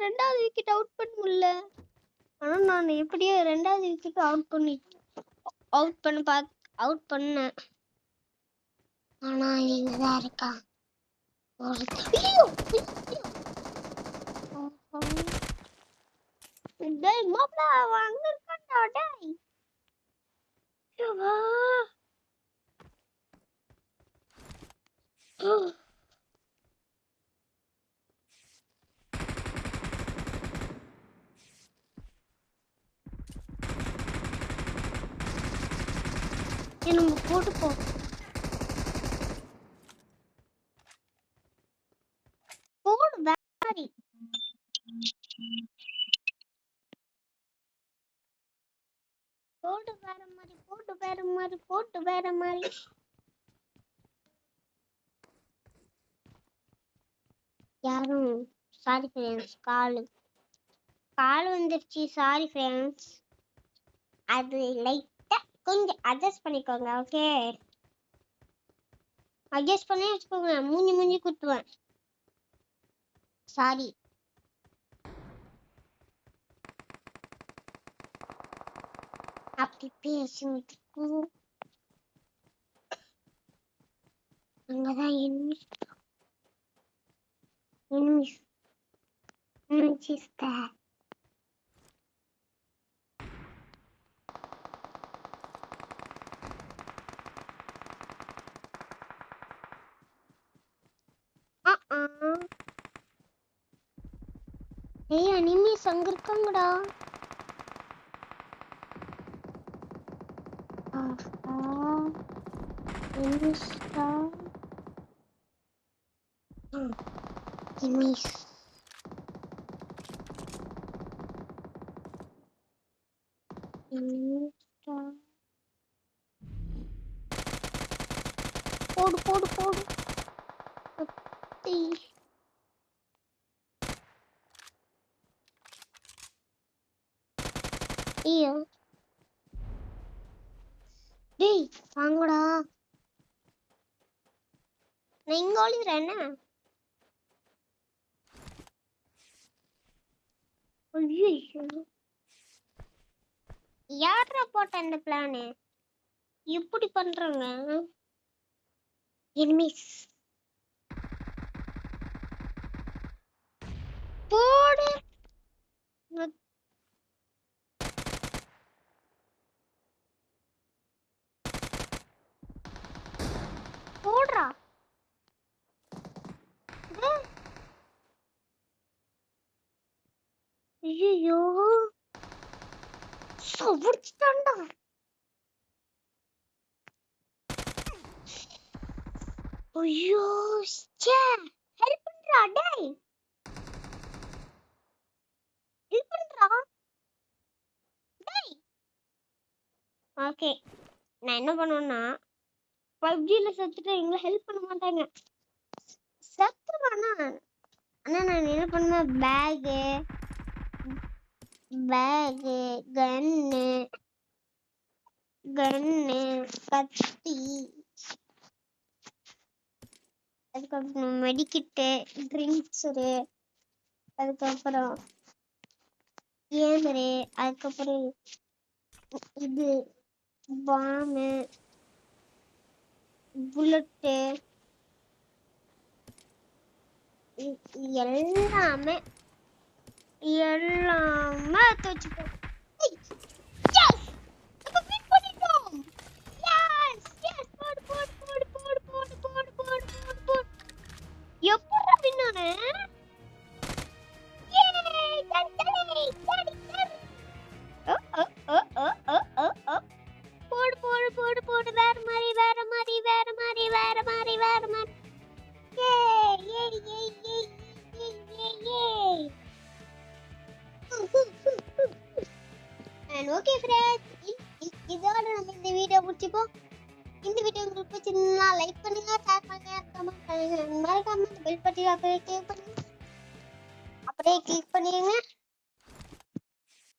ரெண்டாவது wicket out பண்ண முடியல. ஆனா நான் எப்படியோ ரெண்டாவது விக்கெட் அவுட் பண்ணேன். ஆனா நீங்க தான் இருக்கா டேய் மாப்ள அங்க இருக்கடா டேய். யவா நம்ம போட்டு போ. போடு வேற போட்டு வேற மாதிரி. யாரும் சாரி ஃப்ரெண்ட்ஸ், கால் வந்துருச்சு. சாரி ஃப்ரெண்ட்ஸ், அது லைட்டா கொஞ்சம் அட்ஜஸ்ட் பண்ணிக்கோங்க. ஓகே, அட்ஜஸ்ட் பண்ணி வச்சுக்கோங்க. மூஞ்சி குத்துவேன். சாரி. அப்படி பேசிட்டு அங்கதான் எனிமிஸ் சிஸ்டர். ஏய் எனிமிஸ் அங்க இருக்காங்கடா. எனிமிஸ் போடு. ஐயோ டேய் வாங்கடா. நான் இங்க ஒளிறேன். ஐயோ யாரா போட்ட அந்த பிளான்? எப்படி பண்றாங்க எனிமிஸ்? போடு போடுறா. ஐயோ சவுடிச்சிட்டான்டா. ஐயோ ஹெல்ப் பண்றா டேய். ஹெல்ப் பண்றா டேய். ஓகே, நான் என்ன பண்ணுவேன்னா பப்ஜில செத்துட்டு எங்களை ஹெல்ப் பண்ண மாட்டாங்க. செத்துவானா? ஆனா நான் என்ன பண்ணுவேன், பேகு கன்னு கத்தி, அதுக்கப்புறம் மெடிக்கிட்டு, ட்ரிங்க்ஸரு, அதுக்கப்புறம் ஏமரு, அதுக்கப்புறம் இது பாம்பு, புல்லட்டு, எல்லாமே வச்சுப்போம். போடு வேற மாதிரி. ஓகே ஃப்ரெண்ட்ஸ், இதோட நம்ம இந்த வீடியோ முடிச்சுப்போம். இந்த வீடியோ உங்களுக்கு பிடிச்சிருந்தா லைக் பண்ணுங்க, ஷேர் பண்ணுங்க, கமெண்ட் பண்ணுங்க. மறக்காம பெல் பட்டனை அப்படியே கிளிக் பண்ணிடுங்க.